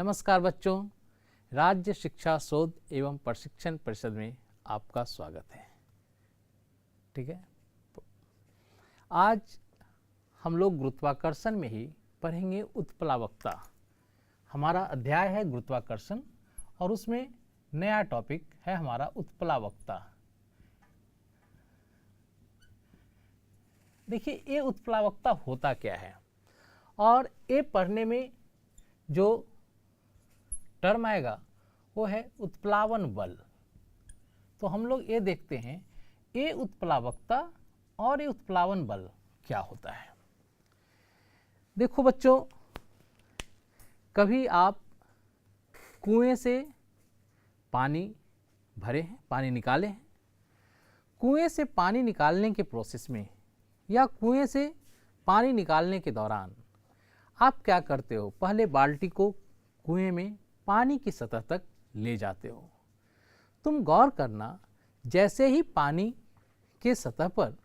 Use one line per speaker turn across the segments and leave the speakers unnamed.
नमस्कार बच्चों, राज्य शिक्षा शोध एवं प्रशिक्षण परिषद में आपका स्वागत है। ठीक है, आज हम लोग गुरुत्वाकर्षण में ही पढ़ेंगे उत्प्लावकता। हमारा अध्याय है गुरुत्वाकर्षण और उसमें नया टॉपिक है हमारा उत्प्लावकता। देखिए, ये उत्प्लावकता होता क्या है और ये पढ़ने में जो टर्म आएगा वो है उत्प्लावन बल। तो हम लोग ये देखते हैं ये उत्प्लावकता और ये उत्प्लावन बल क्या होता है। देखो बच्चों, कभी आप कुएं से पानी भरे हैं, पानी निकाले हैं। कुएं से पानी निकालने के प्रोसेस में या कुएं से पानी निकालने के दौरान आप क्या करते हो? पहले बाल्टी को कुएं में पानी की सतह तक ले जाते हो। तुम गौर करना, जैसे ही पानी के सतह पर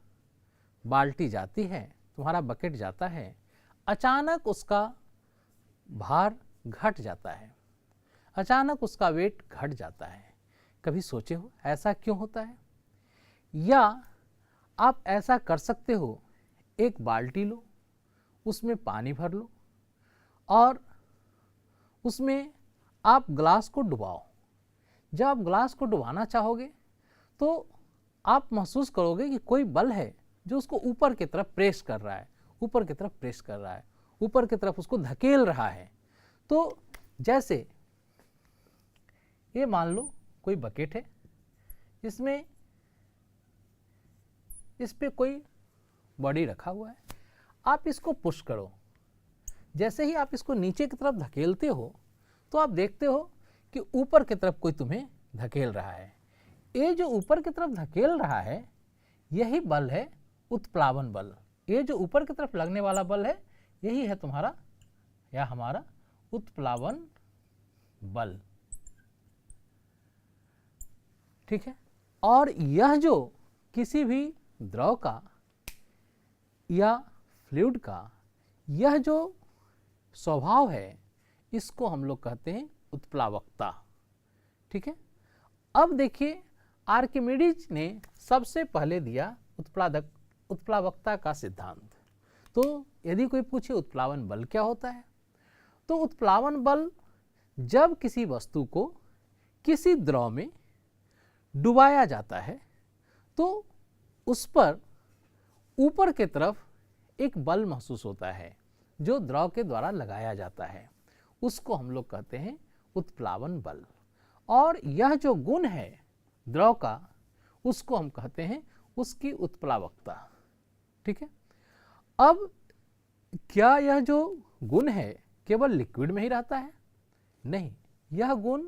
बाल्टी जाती है, तुम्हारा बकेट जाता है, अचानक उसका भार घट जाता है, अचानक उसका वेट घट जाता है। कभी सोचे हो ऐसा क्यों होता है? या आप ऐसा कर सकते हो, एक बाल्टी लो, उसमें पानी भर लो और उसमें आप ग्लास को डुबाओ। जब आप ग्लास को डुबाना चाहोगे तो आप महसूस करोगे कि कोई बल है जो उसको ऊपर की तरफ प्रेस कर रहा है, ऊपर की तरफ प्रेस कर रहा है, ऊपर की तरफ उसको धकेल रहा है। तो जैसे ये मान लो कोई बकेट है, इसमें इस पे कोई बॉडी रखा हुआ है, आप इसको पुश करो। जैसे ही आप इसको नीचे की तरफ धकेलते हो तो आप देखते हो कि ऊपर की तरफ कोई तुम्हें धकेल रहा है। ये जो ऊपर की तरफ धकेल रहा है यही बल है उत्प्लावन बल। ये जो ऊपर की तरफ लगने वाला बल है यही है तुम्हारा या हमारा उत्प्लावन बल। ठीक है, और यह जो किसी भी द्रव का या फ्लूइड का यह जो स्वभाव है इसको हम लोग कहते हैं उत्प्लावकता। ठीक है, अब देखिए आर्किमिडीज ने सबसे पहले दिया उत्प्लावकता का सिद्धांत। तो यदि कोई पूछे उत्प्लावन बल क्या होता है, तो उत्प्लावन बल जब किसी वस्तु को किसी द्रव में डुबाया जाता है तो उस पर ऊपर की तरफ एक बल महसूस होता है जो द्रव के द्वारा लगाया जाता है, उसको हम लोग कहते हैं उत्प्लावन बल। और यह जो गुण है द्रव का उसको हम कहते हैं उसकी उत्प्लावकता। ठीक है, अब क्या यह जो गुण है केवल लिक्विड में ही रहता है? नहीं, यह गुण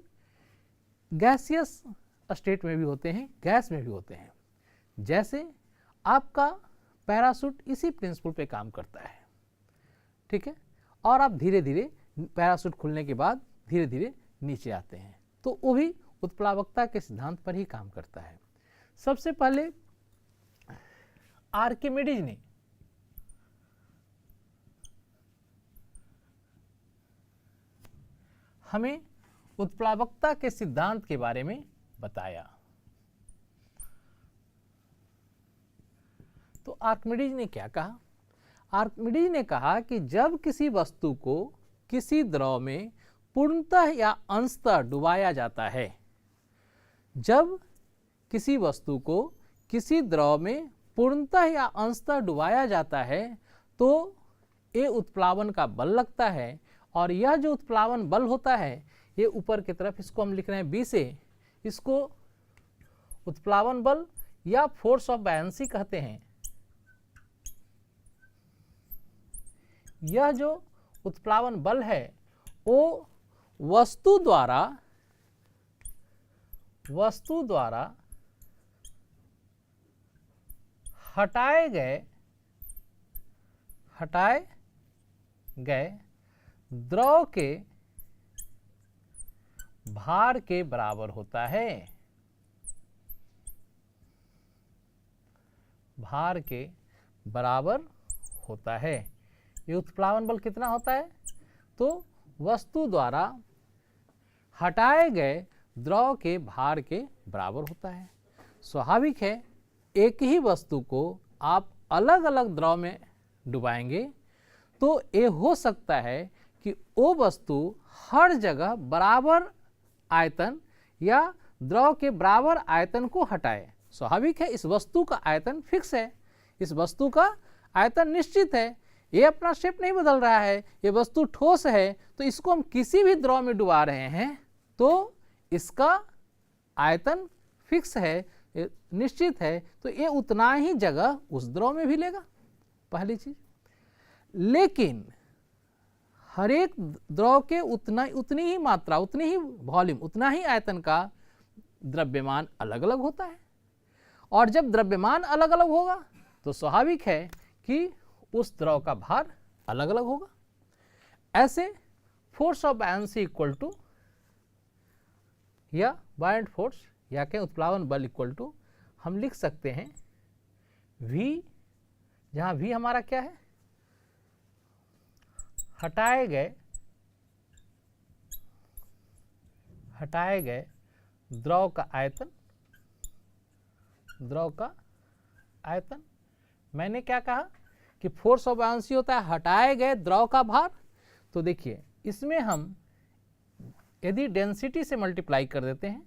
गैसियस स्टेट में भी होते हैं, गैस में भी होते हैं। जैसे आपका पैराशूट इसी प्रिंसिपल पे काम करता है। ठीक है, और आप धीरे धीरे पैराशूट खुलने के बाद धीरे धीरे नीचे आते हैं, तो वो भी उत्प्लावकता के सिद्धांत पर ही काम करता है। सबसे पहले आर्किमिडीज ने हमें उत्प्लावकता के सिद्धांत के बारे में बताया। तो आर्किमिडीज ने क्या कहा? आर्किमिडीज ने कहा कि जब किसी वस्तु को किसी द्रव में पूर्णतः या अंशतः डुबाया जाता है, जब किसी वस्तु को किसी द्रव में पूर्णतः या अंशतः डुबाया जाता है तो ये उत्प्लावन का बल लगता है। और यह जो उत्प्लावन बल होता है ये ऊपर की तरफ, इसको हम लिख रहे हैं बी से, इसको उत्प्लावन बल या फोर्स ऑफ बायंसी कहते हैं। यह जो उत्प्लावन बल है वो वस्तु द्वारा हटाए गए द्रव के भार के बराबर होता है। भार के बराबर होता है। ये उत्प्लावन बल कितना होता है? तो वस्तु द्वारा हटाए गए द्रव के भार के बराबर होता है। स्वाभाविक है, एक ही वस्तु को आप अलग अलग द्रव में डुबाएंगे तो ये हो सकता है कि वो वस्तु हर जगह बराबर आयतन या द्रव के बराबर आयतन को हटाए। स्वाभाविक है, इस वस्तु का आयतन फिक्स है, इस वस्तु का आयतन निश्चित है, ये अपना शेप नहीं बदल रहा है, ये वस्तु ठोस है, तो इसको हम किसी भी द्रव में डुबा रहे हैं तो इसका आयतन फिक्स है, निश्चित है, तो ये उतना ही जगह उस द्रव में भी लेगा, पहली चीज। लेकिन हर एक द्रव के उतनी ही मात्रा, उतनी ही वॉल्यूम, उतना ही आयतन का द्रव्यमान अलग अलग होता है, और जब द्रव्यमान अलग अलग होगा तो स्वाभाविक है कि उस द्रव का भार अलग अलग होगा। ऐसे force of buoyancy equal to या बायन्ट फोर्स या कहें उत्प्लावन बल इक्वल टू हम लिख सकते हैं V, जहां V हमारा क्या है, हटाए गए द्रव का आयतन, द्रव का आयतन। मैंने क्या कहा कि फोर्स ऑफ बायन्सी होता है हटाए गए द्रव का भार। तो देखिए, इसमें हम यदि डेंसिटी से मल्टीप्लाई कर देते हैं,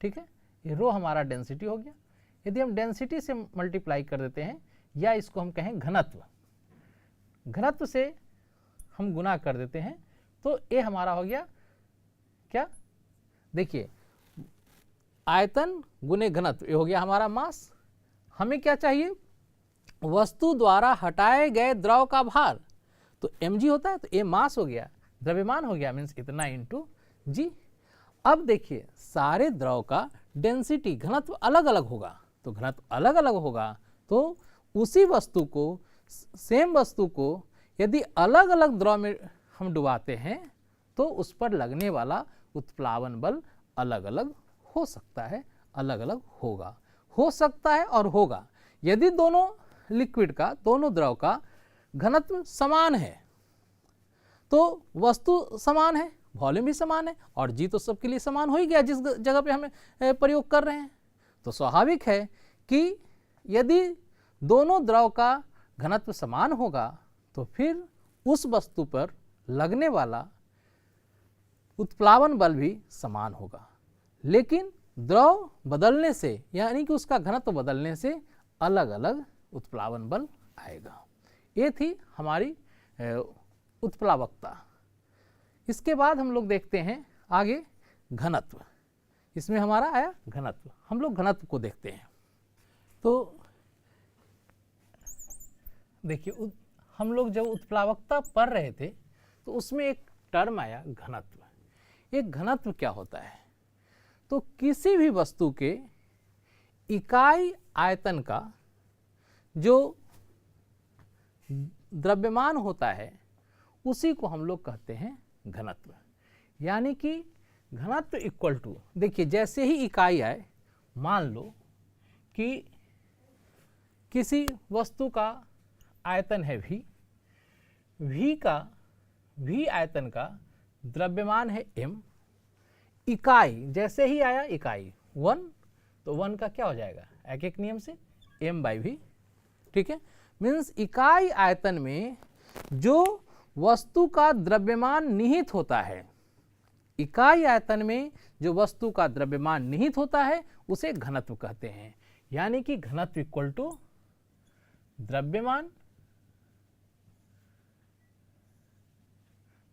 ठीक है, ये रो हमारा डेंसिटी हो गया, यदि हम डेंसिटी से मल्टीप्लाई कर देते हैं या इसको हम कहें घनत्व, घनत्व से हम गुना कर देते हैं तो ये हमारा हो गया क्या, देखिए आयतन गुने घनत्व, ये हो गया हमारा मास। हमें क्या चाहिए, वस्तु द्वारा हटाए गए द्रव का भार, तो mg होता है, तो ये मास हो गया, द्रव्यमान हो गया, मीन्स इतना इंटू जी। अब देखिए, सारे द्रव का डेंसिटी घनत्व अलग अलग होगा, तो घनत्व अलग अलग होगा तो उसी वस्तु को, सेम वस्तु को यदि अलग अलग द्रव में हम डुबाते हैं तो उस पर लगने वाला उत्प्लावन बल अलग अलग हो सकता है, अलग अलग होगा, हो सकता है और होगा। यदि दोनों लिक्विड का, दोनों द्रव का घनत्व समान है तो वस्तु समान है, वॉल्यूम भी समान है, और जी तो सबके लिए समान हो ही गया जिस जगह पे हमें प्रयोग कर रहे हैं। तो स्वाभाविक है कि यदि दोनों द्रव का घनत्व समान होगा तो फिर उस वस्तु पर लगने वाला उत्प्लावन बल भी समान होगा, लेकिन द्रव बदलने से, यानी कि उसका घनत्व बदलने से अलग अलग उत्प्लावन बल आएगा। ये थी हमारी उत्प्लावकता। इसके बाद हम लोग देखते हैं आगे घनत्व। इसमें हमारा आया घनत्व, हम लोग घनत्व को देखते हैं। तो देखिए, हम लोग जब उत्प्लावकता पढ़ रहे थे तो उसमें एक टर्म आया घनत्व। एक घनत्व क्या होता है, तो किसी भी वस्तु के इकाई आयतन का जो द्रव्यमान होता है उसी को हम लोग कहते हैं घनत्व। यानी कि घनत्व इक्वल टू, देखिए जैसे ही इकाई आए, मान लो कि किसी वस्तु का आयतन है V, V आयतन का द्रव्यमान है m, इकाई जैसे ही आया इकाई 1, तो 1 का क्या हो जाएगा, एक एक नियम से m/v, ठीक है। मीन्स इकाई आयतन में जो वस्तु का द्रव्यमान निहित होता है, इकाई आयतन में जो वस्तु का द्रव्यमान निहित होता है उसे घनत्व कहते हैं। यानी कि घनत्व इक्वल टू द्रव्यमान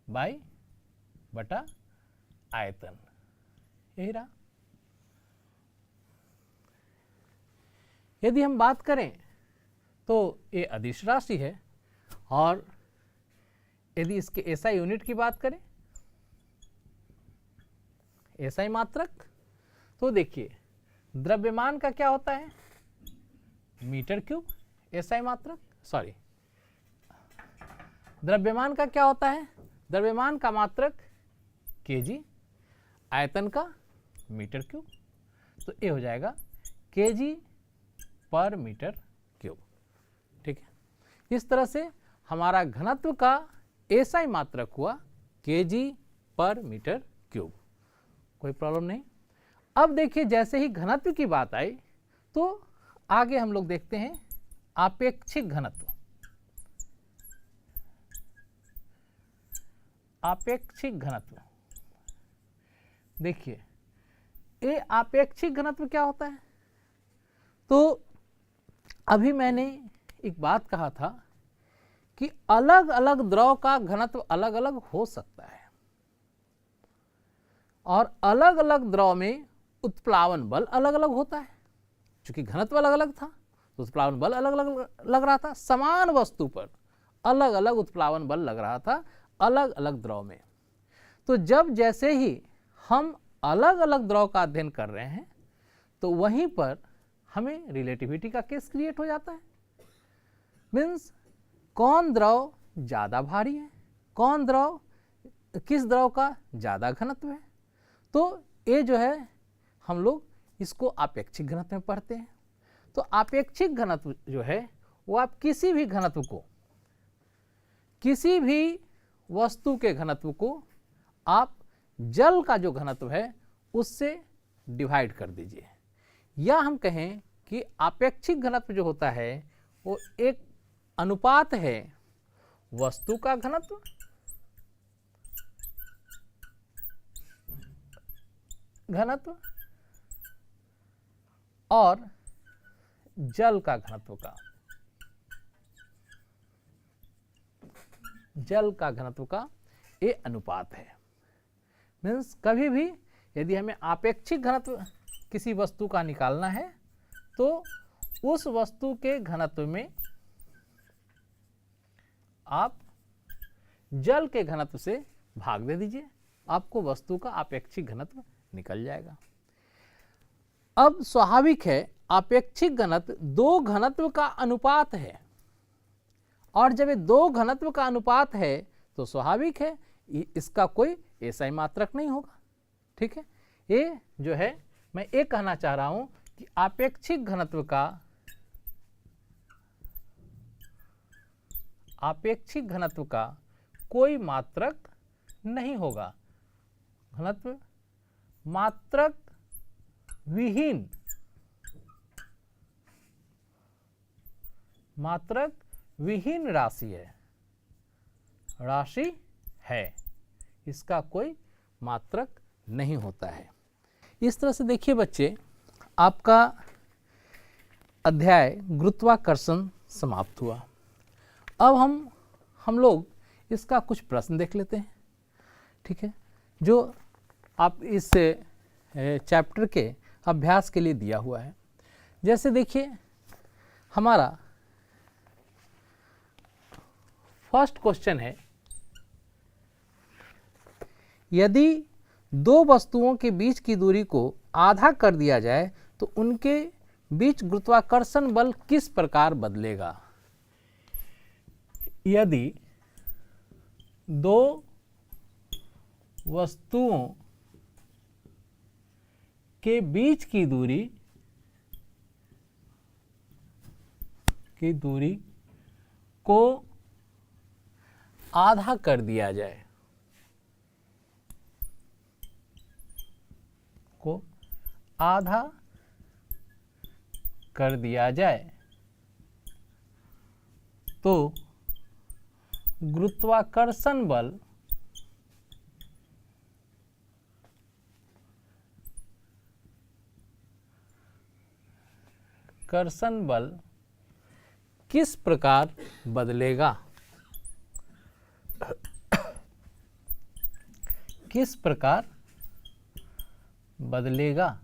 बाई बटा आयतन, यही रहा। यदि हम बात करें तो ये अदिश राशि है, और यदि इसके एसआई यूनिट की बात करें, एसआई मात्रक, तो देखिए द्रव्यमान का क्या होता है, मीटर क्यूब। एसआई मात्रक, सॉरी, द्रव्यमान का क्या होता है, द्रव्यमान का मात्रक केजी, आयतन का मीटर क्यूब, तो ये हो जाएगा केजी पर मीटर क्यूब, ठीक है। इस तरह से हमारा घनत्व का एसआई मात्रक हुआ केजी पर मीटर क्यूब। कोई प्रॉब्लम नहीं। अब देखिए जैसे ही घनत्व की बात आई तो आगे हम लोग देखते हैं आपेक्षिक घनत्व। आपेक्षिक घनत्व, देखिए ये आपेक्षिक घनत्व क्या होता है? तो अभी मैंने एक बात कहा था कि अलग अलग द्रव का घनत्व अलग अलग हो सकता है और अलग अलग द्रव में उत्प्लावन बल अलग अलग होता है। चूंकि घनत्व अलग अलग था तो उत्प्लावन बल अलग अलग लग रहा था। समान वस्तु पर अलग अलग उत्प्लावन बल लग रहा था अलग अलग द्रव में। तो जब जैसे ही हम अलग अलग द्रव का अध्ययन कर रहे हैं तो वहीं पर हमें रिलेटिविटी का केस क्रिएट हो जाता है। मीन्स कौन द्रव ज़्यादा भारी है, कौन द्रव, किस द्रव का ज़्यादा घनत्व है। तो ये जो है हम लोग इसको आपेक्षिक घनत्व में पढ़ते हैं। तो आपेक्षिक घनत्व जो है वो आप किसी भी घनत्व को, किसी भी वस्तु के घनत्व को आप जल का जो घनत्व है उससे डिवाइड कर दीजिए, या हम कहें कि आपेक्षिक घनत्व जो होता है वो एक अनुपात है वस्तु का घनत्व और जल का घनत्व का, जल का घनत्व का ये अनुपात है। मीन्स कभी भी यदि हमें आपेक्षिक घनत्व किसी वस्तु का निकालना है तो उस वस्तु के घनत्व में आप जल के घनत्व से भाग दे दीजिए, आपको वस्तु का आपेक्षिक घनत्व निकल जाएगा। अब स्वाभाविक है आपेक्षिक घनत्व दो घनत्व का अनुपात है, और जब ये दो घनत्व का अनुपात है तो स्वाभाविक है इसका कोई ऐसा मात्रक नहीं होगा। ठीक है, ये जो है मैं ये कहना चाह रहा हूं कि आपेक्षिक घनत्व का कोई मात्रक नहीं होगा। घनत्व मात्रक विहीन राशि है, इसका कोई मात्रक नहीं होता है। इस तरह से देखिए बच्चे, आपका अध्याय गुरुत्वाकर्षण समाप्त हुआ। अब हम लोग इसका कुछ प्रश्न देख लेते हैं। ठीक है, जो आप इस चैप्टर के अभ्यास के लिए दिया हुआ है। जैसे देखिए हमारा फर्स्ट क्वेश्चन है, यदि दो वस्तुओं के बीच की दूरी को आधा कर दिया जाए तो उनके बीच गुरुत्वाकर्षण बल किस प्रकार बदलेगा। यदि दो वस्तुओं के बीच की दूरी को आधा कर दिया जाए, तो गुरुत्वाकर्षण बल किस प्रकार बदलेगा।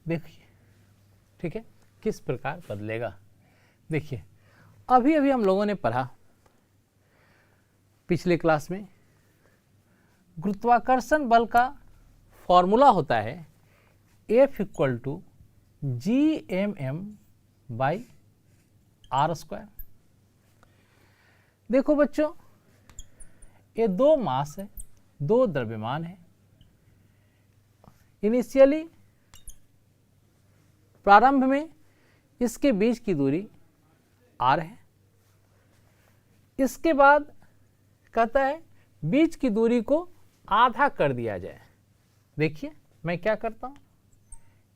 देखिए, ठीक है, किस प्रकार बदलेगा। देखिए अभी हम लोगों ने पढ़ा पिछले क्लास में, गुरुत्वाकर्षण बल का फॉर्मूला होता है F = Gmm/r²। देखो बच्चों, ये दो मास है, दो द्रव्यमान है। इनिशियली प्रारंभ में इसके बीच की दूरी r है। इसके बाद कहता है बीच की दूरी को आधा कर दिया जाए, देखिए मैं क्या करता हूँ,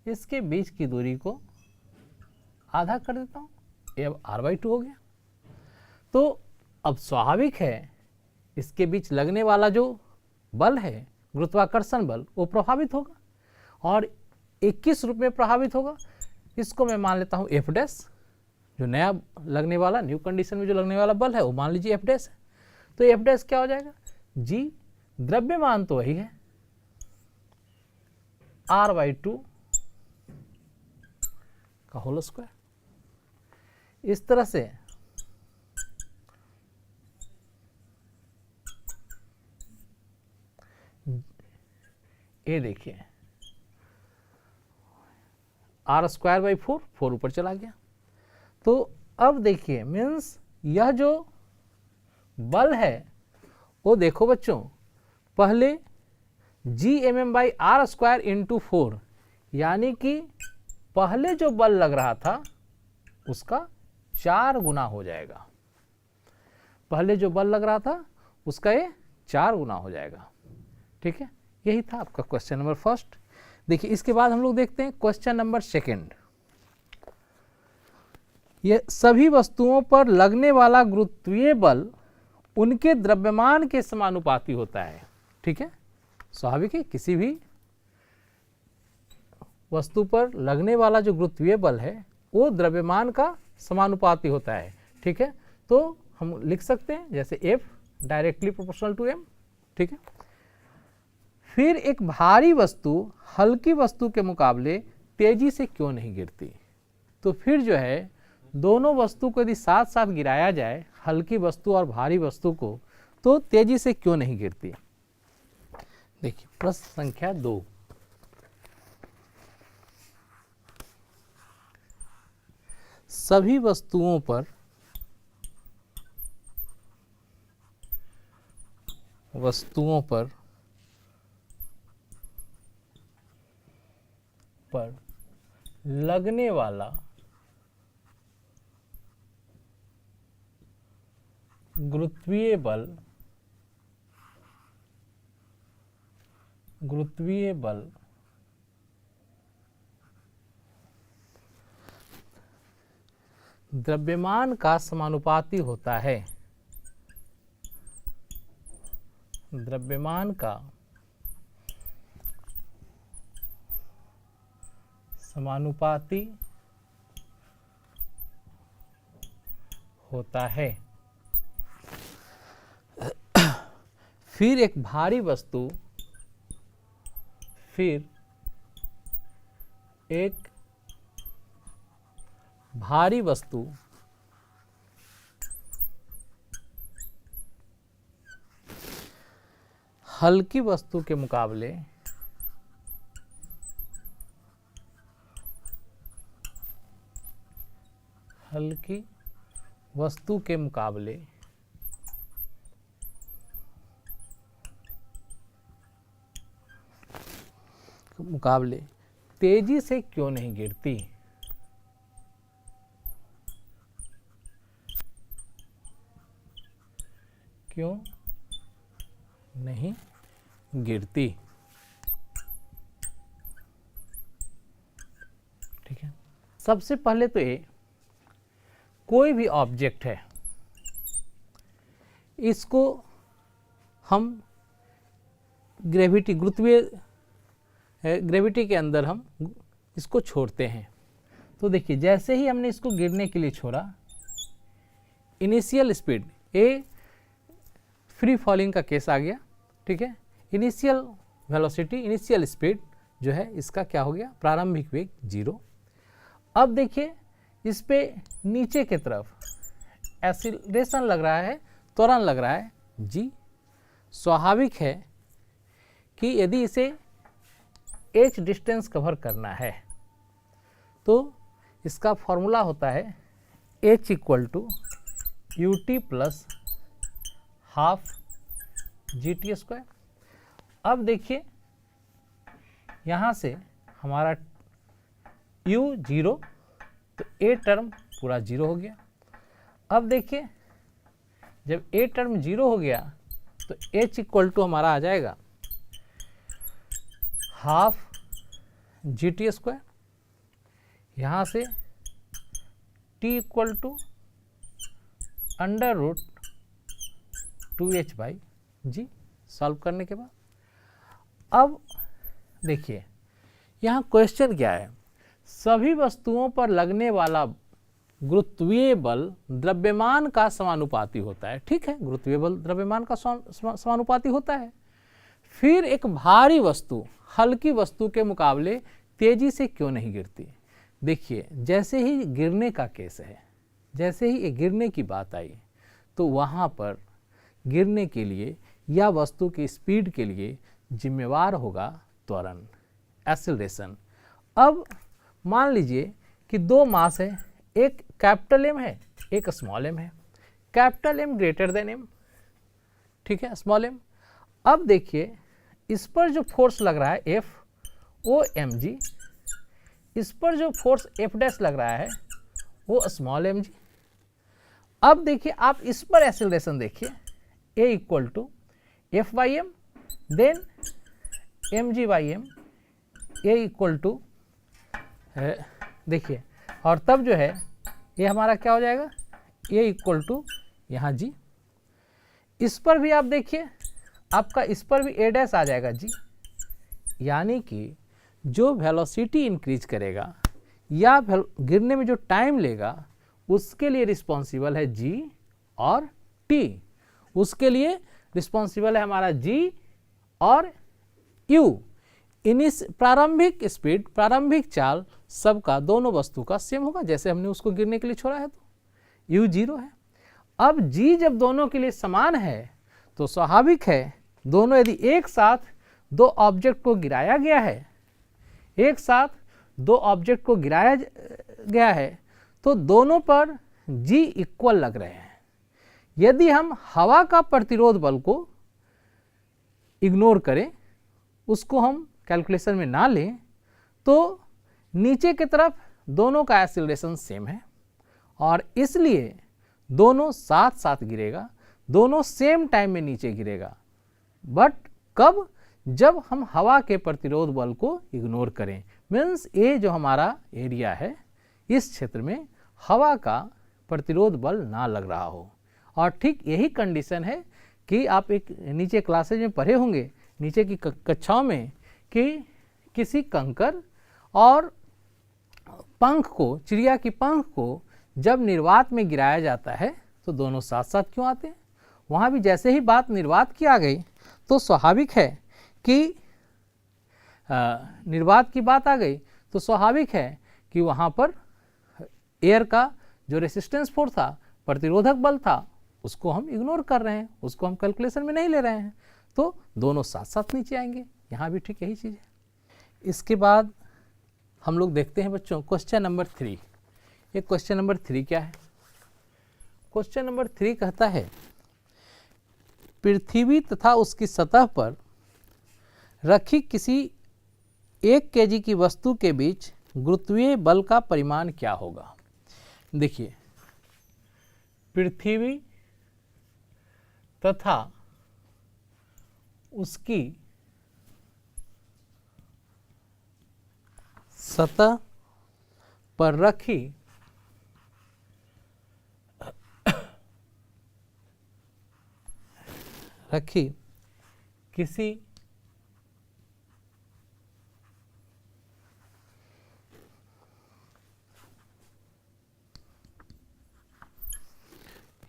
इसके बीच की दूरी को आधा कर देता हूँ, ये अब r/2 हो गया। तो अब स्वाभाविक है इसके बीच लगने वाला जो बल है, गुरुत्वाकर्षण बल, वो प्रभावित होगा और 21 रूप में प्रभावित होगा। इसको मैं मान लेता हूँ F डैश, जो नया लगने वाला, न्यू कंडीशन में जो लगने वाला बल है वो मान लीजिए F डैश है। तो F डैश क्या हो जाएगा, G द्रव्यमान तो वही है r/2 का होल स्क्वायर। इस तरह से ये देखिए r²/4, 4 ऊपर चला गया। तो अब देखिए मीन्स यह जो बल है वो देखो बच्चों, पहले Gmm/r² इंटू 4, यानी कि पहले जो बल लग रहा था उसका 4 गुना हो जाएगा। पहले जो बल लग रहा था उसका ये 4 गुना हो जाएगा। ठीक है, यही था आपका क्वेश्चन नंबर फर्स्ट। देखिए इसके बाद हम लोग देखते हैं क्वेश्चन नंबर सेकंड। ये सभी वस्तुओं पर लगने वाला गुरुत्वीय बल उनके द्रव्यमान के समानुपाती होता है। ठीक है, स्वाभाविक है किसी भी वस्तु पर लगने वाला जो गुरुत्वीय बल है वो द्रव्यमान का समानुपाती होता है। ठीक है, तो हम लिख सकते हैं जैसे F directly proportional to M। ठीक है, फिर एक भारी वस्तु हल्की वस्तु के मुकाबले तेजी से क्यों नहीं गिरती। तो फिर जो है दोनों वस्तु को यदि साथ साथ गिराया जाए, हल्की वस्तु और भारी वस्तु को, तो तेजी से क्यों नहीं गिरती। देखिए प्रश्न संख्या 2, सभी वस्तुओं पर लगने वाला गुरुत्वीय बल द्रव्यमान का समानुपाती होता है। द्रव्यमान का समानुपाती होता है। फिर एक भारी वस्तु हल्की वस्तु के मुकाबले तेजी से क्यों नहीं गिरती। क्यों नहीं गिरती। ठीक है, सबसे पहले तो ये कोई भी ऑब्जेक्ट है, इसको हम ग्रेविटी के अंदर हम इसको छोड़ते हैं। तो देखिए जैसे ही हमने इसको गिरने के लिए छोड़ा, इनिशियल स्पीड, ये फ्री फॉलिंग का केस आ गया। ठीक है, इनिशियल वेलोसिटी, इनिशियल स्पीड जो है इसका क्या हो गया, प्रारंभिक वेग 0। अब देखिए इस पे नीचे की तरफ एक्सीलरेशन लग रहा है, त्वरण लग रहा है g। स्वाभाविक है कि यदि इसे h डिस्टेंस कवर करना है तो इसका फॉर्मूला होता है h = ut + ½ gt²। अब देखिए यहाँ से हमारा u 0, तो a टर्म पूरा 0 हो गया। अब देखिए जब a टर्म 0 हो गया तो h = हमारा आ जाएगा हाफ जी टी स्क्वायर, यहाँ से T equal to under root 2h by G. Solve करने के बाद अब देखिए यहाँ क्वेश्चन क्या है, सभी वस्तुओं पर लगने वाला गुरुत्वीय बल द्रव्यमान का समानुपाती होता है। ठीक है, गुरुत्वीय बल द्रव्यमान का समानुपाती होता है। फिर एक भारी वस्तु हल्की वस्तु के मुकाबले तेजी से क्यों नहीं गिरती? देखिए जैसे ही गिरने का केस है, जैसे ही गिरने की बात आई तो वहाँ पर गिरने के लिए या वस्तु की स्पीड के लिए जिम्मेवार होगा त्वरण, एक्सेलरेशन। अब मान लीजिए कि दो मास है, एक कैपिटल एम है, एक स्मॉल एम है। Capital M greater than M, ठीक है, स्मॉल एम। अब देखिए इस पर जो फोर्स लग रहा है एफ वो एम जी, इस पर जो फोर्स एफ डैश लग रहा है वो स्मॉल एम जी। अब देखिए आप इस पर एक्सेलरेशन देखिए, a equal to f by m then m g by m, a equal to देखिए, और तब जो है ये हमारा क्या हो जाएगा, ए इक्वल टू यहाँ जी। इस पर भी आप देखिए आपका इस पर भी ए डैश आ जाएगा जी, यानी कि जो वेलोसिटी इंक्रीज करेगा या गिरने में जो टाइम लेगा उसके लिए रिस्पॉन्सिबल है जी और टी, उसके लिए रिस्पॉन्सिबल है हमारा जी और यू। इनिस प्रारंभिक स्पीड, प्रारंभिक चाल सबका दोनों वस्तु का सेम होगा, जैसे हमने उसको गिरने के लिए छोड़ा है तो यू 0 है। अब जी जब दोनों के लिए समान है तो स्वाभाविक है दोनों, यदि एक साथ दो ऑब्जेक्ट को गिराया गया है, एक साथ दो ऑब्जेक्ट को गिराया गया है तो दोनों पर जी इक्वल लग रहे हैं। यदि हम हवा का प्रतिरोध बल को इग्नोर करें, उसको हम कैलकुलेशन में ना लें, तो नीचे की तरफ दोनों का एक्सीलरेशन सेम है और इसलिए दोनों साथ साथ गिरेगा, दोनों सेम टाइम में नीचे गिरेगा। बट कब? जब हम हवा के प्रतिरोध बल को इग्नोर करें, मीन्स ये जो हमारा एरिया है इस क्षेत्र में हवा का प्रतिरोध बल ना लग रहा हो। और ठीक यही कंडीशन है कि आप एक नीचे क्लासेज में पढ़े होंगे, नीचे की कक्षाओं में, कि किसी कंकर और पंख को, चिड़िया की पंख को जब निर्वात में गिराया जाता है तो दोनों साथ साथ क्यों आते हैं? वहाँ भी जैसे ही बात निर्वात की आ गई तो स्वाभाविक है कि निर्वात की बात आ गई तो स्वाभाविक है कि वहाँ पर एयर का जो रेसिस्टेंस फोर्स था, प्रतिरोधक बल था, उसको हम इग्नोर कर रहे हैं, उसको हम कैलकुलेशन में नहीं ले रहे हैं, तो दोनों साथ साथ नीचे आएंगे। यहाँ भी ठीक यही चीज़ है। इसके बाद हम लोग देखते हैं बच्चों क्वेश्चन नंबर 3। ये क्वेश्चन नंबर 3 क्या है? क्वेश्चन नंबर 3 कहता है पृथ्वी तथा उसकी सतह पर रखी किसी 1 केजी की वस्तु के बीच गुरुत्वीय बल का परिमाण क्या होगा? देखिए पृथ्वी तथा उसकी सतह पर रखी किसी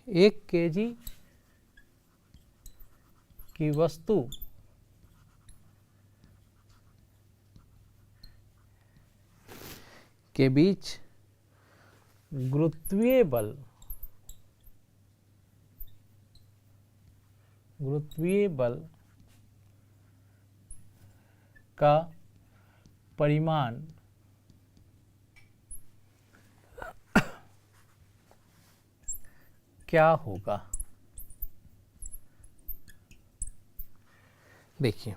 एक केजी की वस्तु के बीच गुरुत्वीय बल का परिमाण क्या होगा? देखिए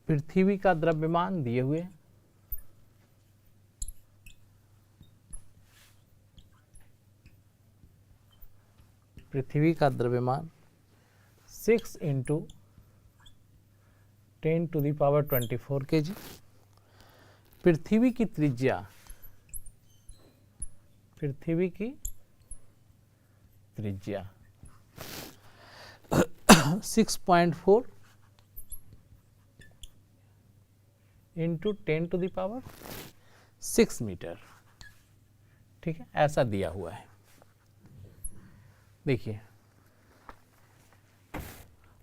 पृथ्वी का द्रव्यमान दिए हुए, पृथ्वी का द्रव्यमान 6 × 10⁻24 kg। पृथ्वी की त्रिज्या 6.4 इंटू 10⁻6 मीटर। ठीक है, ऐसा दिया हुआ है। देखिए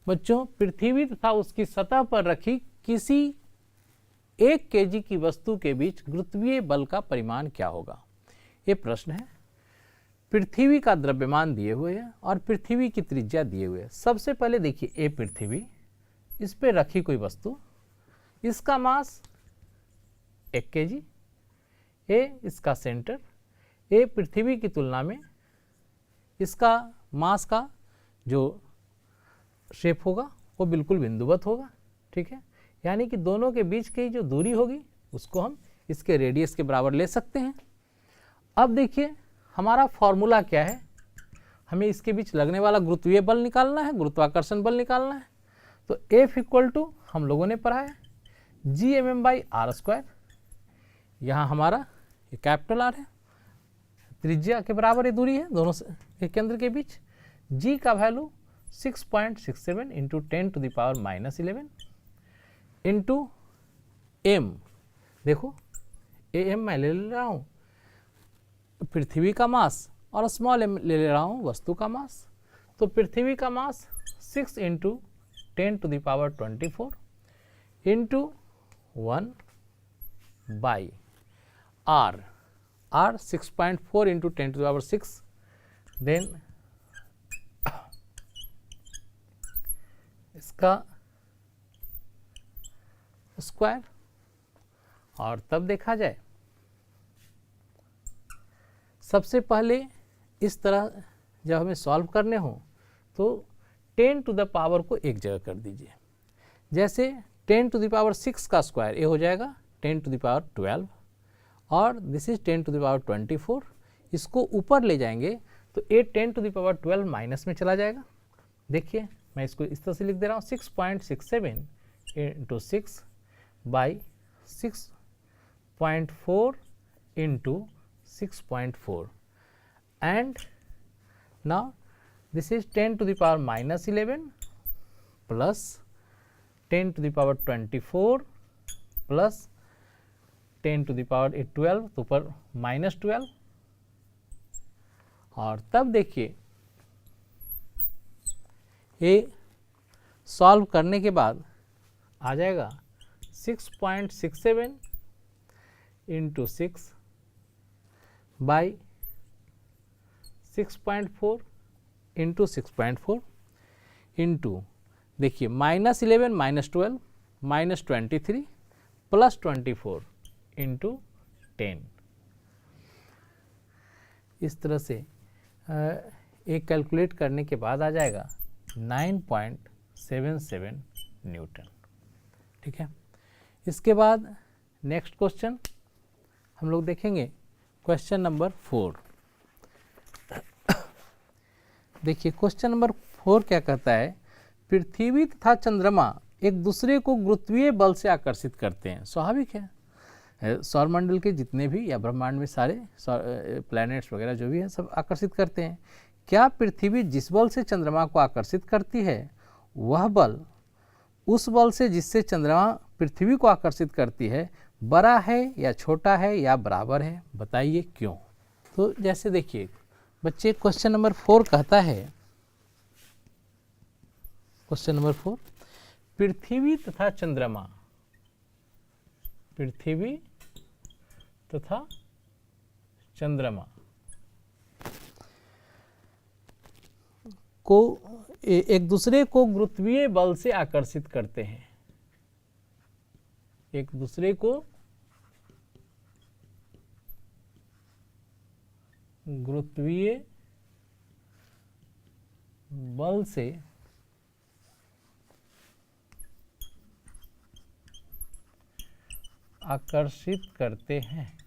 बच्चों, पृथ्वी तथा उसकी सतह पर रखी किसी 1 kg की वस्तु के बीच गुरुत्वीय बल का परिमाण क्या होगा? ये प्रश्न है। पृथ्वी का द्रव्यमान दिए हुए है और पृथ्वी की त्रिज्या दिए हुए है। सबसे पहले देखिए, ए पृथ्वी, इस पे रखी कोई वस्तु, इसका मास 1 kg, ए इसका सेंटर, ए पृथ्वी की तुलना में इसका मास का जो शेप होगा वो बिल्कुल बिंदुवत होगा। ठीक है, यानी कि दोनों के बीच की जो दूरी होगी उसको हम इसके रेडियस के बराबर ले सकते हैं। अब देखिए हमारा फॉर्मूला क्या है, हमें इसके बीच लगने वाला गुरुत्वीय बल निकालना है, गुरुत्वाकर्षण बल निकालना है। तो F इक्वल टू हम लोगों ने पढ़ा है Gmm/r²। यहाँ हमारा ये कैपिटल R है, त्रिज्या के बराबर ये दूरी है दोनों के केंद्र के बीच। G का वैल्यू 6.67 इंटू 10⁻11 इंटू m, देखो am मैं ले रहा हूँ पृथ्वी का मास और स्मॉल m ले रहा हूँ वस्तु का मास। तो पृथ्वी का mass 6 into 10⁻24 into 1 by r, 6.4 into 10⁻6, then इसका स्क्वायर। और तब देखा जाए, सबसे पहले इस तरह जब हमें सॉल्व करने हो तो 10 टू द पावर को एक जगह कर दीजिए। जैसे 10⁻6 का स्क्वायर ये हो जाएगा 10⁻12 और दिस इज 10⁻24। इसको ऊपर ले जाएंगे तो ये 10⁻12 माइनस में चला जाएगा। देखिए मैं इसको इस तरह से लिख दे रहा हूँ 6.67 into 6 by 6.4 into 6.4 and now this is 10⁻11 plus 10⁻24 plus 10⁻12 तो ऊपर -12। और तब देखिए ये सॉल्व करने के बाद आ जाएगा 6.67 इंटू 6 बाई 6.4 इंटू 6.4 इंटू, देखिए -11 -12 -23 प्लस 24 इंटू 10। इस तरह से एक कैलकुलेट करने के बाद आ जाएगा 9.77 न्यूटन। ठीक है, इसके बाद नेक्स्ट क्वेश्चन हम लोग देखेंगे, क्वेश्चन नंबर 4। देखिए क्वेश्चन नंबर 4 क्या कहता है, पृथ्वी तथा चंद्रमा एक दूसरे को गुरुत्वीय बल से आकर्षित करते हैं। स्वाभाविक है, सौरमंडल के जितने भी या ब्रह्मांड में सारे प्लैनेट्स वगैरह जो भी है सब आकर्षित करते हैं। क्या पृथ्वी जिस बल से चंद्रमा को आकर्षित करती है वह बल उस बल से जिससे चंद्रमा पृथ्वी को आकर्षित करती है बड़ा है या छोटा है या बराबर है? बताइए क्यों। तो जैसे देखिए बच्चे, क्वेश्चन नंबर 4 कहता है, क्वेश्चन नंबर 4, पृथ्वी तथा चंद्रमा, पृथ्वी तथा चंद्रमा को एक दूसरे को गुरुत्वीय बल से आकर्षित करते हैं। एक दूसरे को गुरुत्वीय बल से आकर्षित करते हैं।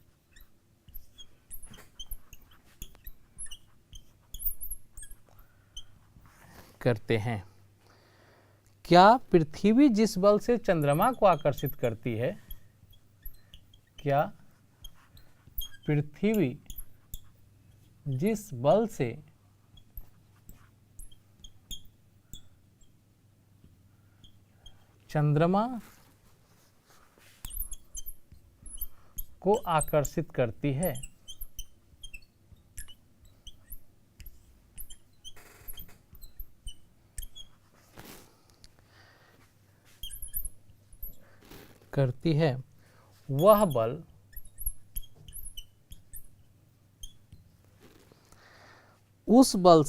क्या पृथ्वी जिस बल से चंद्रमा को आकर्षित करती है, क्या पृथ्वी जिस बल से चंद्रमा को आकर्षित करती है, वह बल उस बल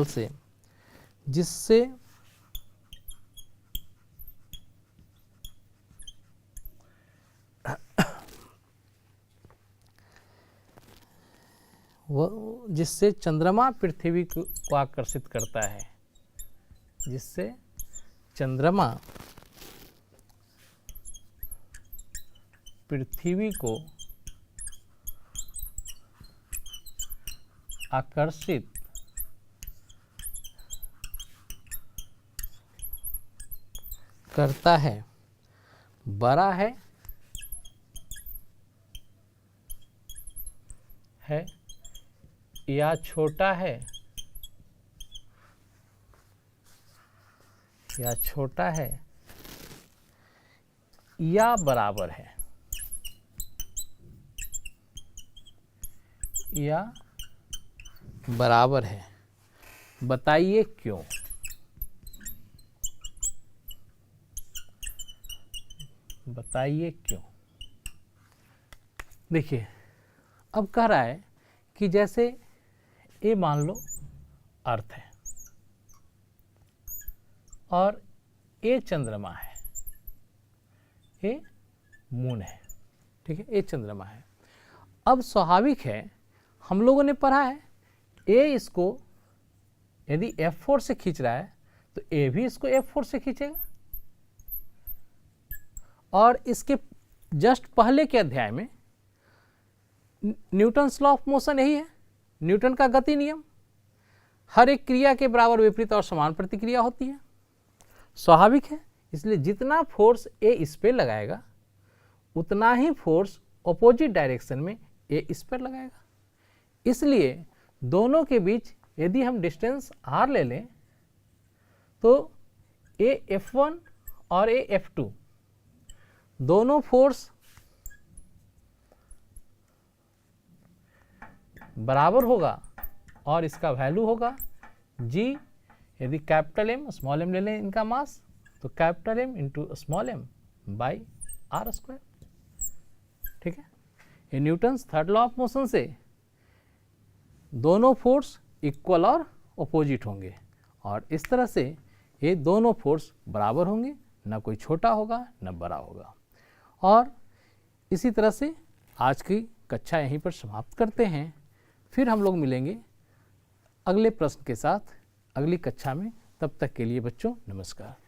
से जिससे चंद्रमा पृथ्वी को आकर्षित करता है, जिससे चंद्रमा पृथ्वी को आकर्षित करता है, बड़ा है या छोटा है, या बराबर है, बताइए क्यों। देखिए, अब कह रहा है कि जैसे ये मान लो अर्थ है और ये चंद्रमा है, ये मून है, ठीक है, ये चंद्रमा है। अब स्वाभाविक है, हम लोगों ने पढ़ा है, ए इसको यदि F4 से खींच रहा है तो ए भी इसको F4 से खींचेगा। और इसके जस्ट पहले के अध्याय में न्यूटन्स लॉ ऑफ मोशन यही है, न्यूटन का गति नियम, हर एक क्रिया के बराबर विपरीत और समान प्रतिक्रिया होती है। स्वाभाविक है, इसलिए जितना फोर्स ए इस पे लगाएगा उतना ही फोर्स ऑपोजिट डायरेक्शन में ए इस पर लगाएगा। इसलिए दोनों के बीच यदि हम डिस्टेंस r ले लें तो ए F1 और ए F2 दोनों फोर्स बराबर होगा और इसका वैल्यू होगा g। यदि कैपिटल M स्मॉल m ले लें इनका मास तो capital M into small m by r square, ठीक है। ये Newton's third law of motion से दोनों फोर्स इक्वल और अपोजिट होंगे और इस तरह से ये दोनों फोर्स बराबर होंगे, ना कोई छोटा होगा ना बड़ा होगा। और इसी तरह से आज की कक्षा यहीं पर समाप्त करते हैं। फिर हम लोग मिलेंगे अगले प्रश्न के साथ अगली कक्षा में। तब तक के लिए बच्चों नमस्कार।